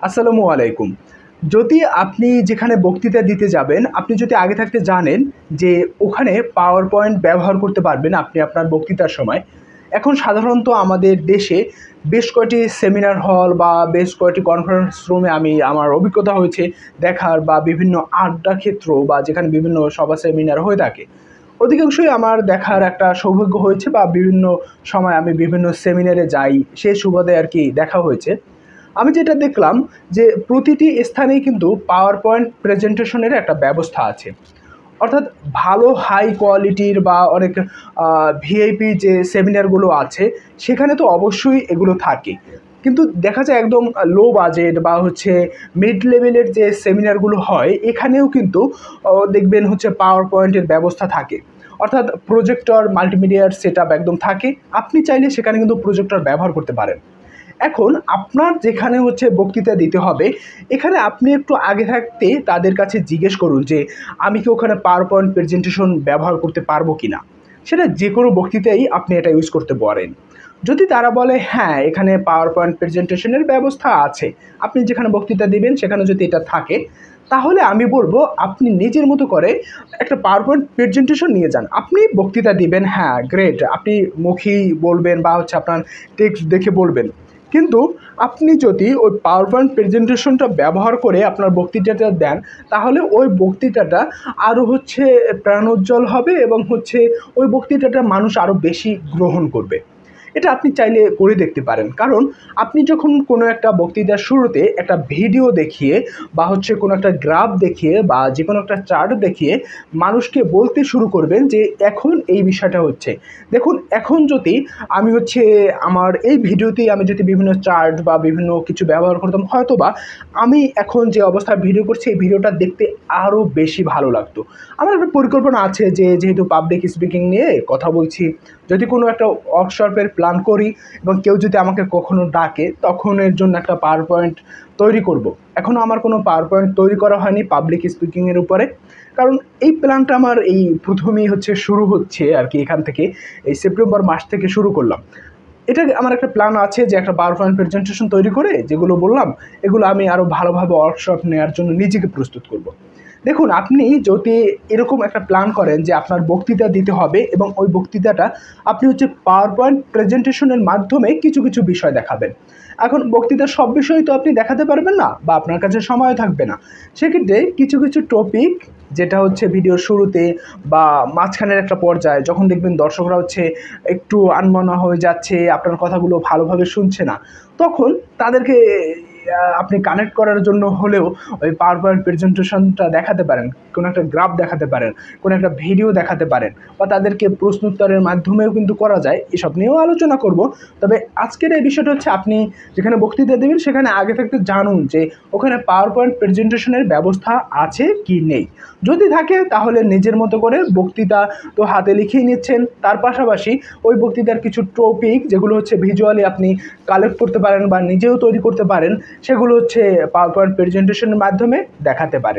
আসসালামু আলাইকুম। যদি আপনি যেখানে বক্তৃতা দিতে যাবেন, আপনি যদি আগে থাকতে জানেন যে ওখানে পাওয়ার পয়েন্ট ব্যবহার করতে পারবেন আপনি আপনার বক্তৃতার সময়। এখন সাধারণত আমাদের দেশে বেশ কয়েকটি সেমিনার হল বা বেশ কয়েকটি কনফারেন্স রুমে আমি আমার অভিজ্ঞতা হয়েছে দেখার, বা বিভিন্ন আড্ডা ক্ষেত্র বা যেখানে বিভিন্ন সভা সেমিনার হয়ে থাকে। অধিকাংশই আমার দেখার একটা সৌভাগ্য হয়েছে, বা বিভিন্ন সময় আমি বিভিন্ন সেমিনারে যাই, সেই সুবাদে আরকি দেখা হয়েছে। আমি যেটা দেখলাম যে প্রতিটি স্থানেই কিন্তু পাওয়ার পয়েন্ট প্রেজেন্টেশনের একটা ব্যবস্থা আছে। অর্থাৎ ভালো হাই কোয়ালিটির বা অনেক ভিআইপি যে সেমিনারগুলো আছে সেখানে তো অবশ্যই এগুলো থাকে। কিন্তু দেখা যায় একদম লো বাজেট বা হচ্ছে মিড লেভেলের যে সেমিনারগুলো হয় এখানেও কিন্তু দেখবেন হচ্ছে পাওয়ার পয়েন্টের ব্যবস্থা থাকে। অর্থাৎ প্রজেক্টর মাল্টিমিডিয়ার সেটআপ একদম থাকে। আপনি চাইলে সেখানে কিন্তু প্রজেক্টর ব্যবহার করতে পারেন। এখন আপনার যেখানে হচ্ছে বক্তৃতা দিতে হবে, এখানে আপনি একটু আগে থাকতে তাদের কাছে জিজ্ঞেস করুন যে, আমি কি ওখানে পাওয়ার পয়েন্ট প্রেজেন্টেশন ব্যবহার করতে পারবো কিনা? সেটা যেকোনো বক্তৃতায় আপনি এটা ইউজ করতে পারেন। যদি তারা বলে হ্যাঁ, এখানে পাওয়ার পয়েন্ট প্রেজেন্টেশনের ব্যবস্থা আছে, আপনি যেখানে বক্তৃতা দিবেন সেখানে যদি এটা থাকে, তাহলে আমি বলবো আপনি নিজের মতো করে একটা পাওয়ার পয়েন্ট প্রেজেন্টেশন নিয়ে যান। আপনি বক্তৃতা দিবেন, হ্যাঁ গ্রেট, আপনি মুখী বলবেন বা হচ্ছে আপনার টেক্সট দেখে বলবেন। কিন্তু আপনি যদি ওই পাওয়ার পয়েন্ট প্রেজেন্টেশনটা ব্যবহার করে আপনার বক্তৃতাটা দেন, তাহলে ওই বক্তৃতাটা আরও হচ্ছে প্রাণোজ্জ্বল হবে এবং হচ্ছে ওই বক্তৃতাটা মানুষ আরও বেশি গ্রহণ করবে। এটা আপনি চাইলে করে দেখতে পারেন। কারণ আপনি যখন কোনো একটা বক্তৃতার শুরুতে একটা ভিডিও দেখিয়ে বা হচ্ছে কোনো একটা গ্রাফ দেখিয়ে বা যেকোনো একটা চার্ট দেখিয়ে মানুষকে বলতে শুরু করবেন যে এখন এই বিষয়টা হচ্ছে। দেখুন, এখন যদি আমি হচ্ছে আমার এই ভিডিওতেই আমি যদি বিভিন্ন চার্ট বা বিভিন্ন কিছু ব্যবহার করতাম, হয়তোবা আমি এখন যে অবস্থায় ভিডিও করছি এই ভিডিওটা দেখতে আরও বেশি ভালো লাগতো। আমার একটা পরিকল্পনা আছে যে যেহেতু পাবলিক স্পিকিং নিয়ে কথা বলছি, যদি কোনো একটা ওয়ার্কশপের প্ল্যান করি এবং কেউ যদি আমাকে কখনো ডাকে, তখন এর জন্য একটা পাওয়ার পয়েন্ট তৈরি করব। এখনও আমার কোনো পাওয়ার পয়েন্ট তৈরি করা হয়নি পাবলিক স্পিকিংয়ের উপরে। কারণ এই প্ল্যানটা আমার এই প্রথমেই হচ্ছে শুরু হচ্ছে আরকি, এখান থেকে এই সেপ্টেম্বর মাস থেকে শুরু করলাম। এটা আমার একটা প্ল্যান আছে যে একটা পাওয়ার পয়েন্ট প্রেজেন্টেশন তৈরি করে যেগুলো বললাম, এগুলো আমি আরও ভালোভাবে ওয়ার্কশপ নেওয়ার জন্য নিজেকে প্রস্তুত করব। দেখুন, আপনি যদি এরকম একটা প্ল্যান করেন যে আপনার বক্তৃতা দিতে হবে এবং ওই বক্তৃতাটা আপনি হচ্ছে পাওয়ার পয়েন্ট প্রেজেন্টেশনের মাধ্যমে কিছু কিছু বিষয় দেখাবেন। এখন বক্তৃতার সব বিষয় তো আপনি দেখাতে পারবেন না, বা আপনার কাছে সময় থাকবে না। সেক্ষেত্রে কিছু কিছু টপিক, যেটা হচ্ছে ভিডিওর শুরুতে বা মাঝখানের একটা পর্যায়ে যখন দেখবেন দর্শকরা হচ্ছে একটু আনমনা হয়ে যাচ্ছে, আপনার কথাগুলো ভালোভাবে শুনছে না, তখন তাদেরকে আপনি কানেক্ট করার জন্য হলেও ওই পাওয়ার পয়েন্ট প্রেজেন্টেশনটা দেখাতে পারেন, কোনো একটা গ্রাফ দেখাতে পারেন, কোনো একটা ভিডিও দেখাতে পারেন, বা তাদেরকে প্রশ্নোত্তরের মাধ্যমেও কিন্তু করা যায়। এসব নিয়েও আলোচনা করব। তবে আজকের এই বিষয়টা হচ্ছে আপনি যেখানে বক্তৃতা দেবেন সেখানে আগে থাকতে জানুন যে ওখানে পাওয়ার পয়েন্ট প্রেজেন্টেশনের ব্যবস্থা আছে কি নেই। যদি থাকে তাহলে নিজের মতো করে বক্তৃতা তো হাতে লিখেই নিচ্ছেন, তার পাশাপাশি ওই বক্তৃতার কিছু টপিক যেগুলো হচ্ছে ভিজুয়ালি আপনি কালেক্ট করতে পারেন বা নিজেও তৈরি করতে পারেন, সেগুলো হচ্ছে পাওয়ার পয়েন্ট প্রেজেন্টেশনের মাধ্যমে দেখাতে পারেন।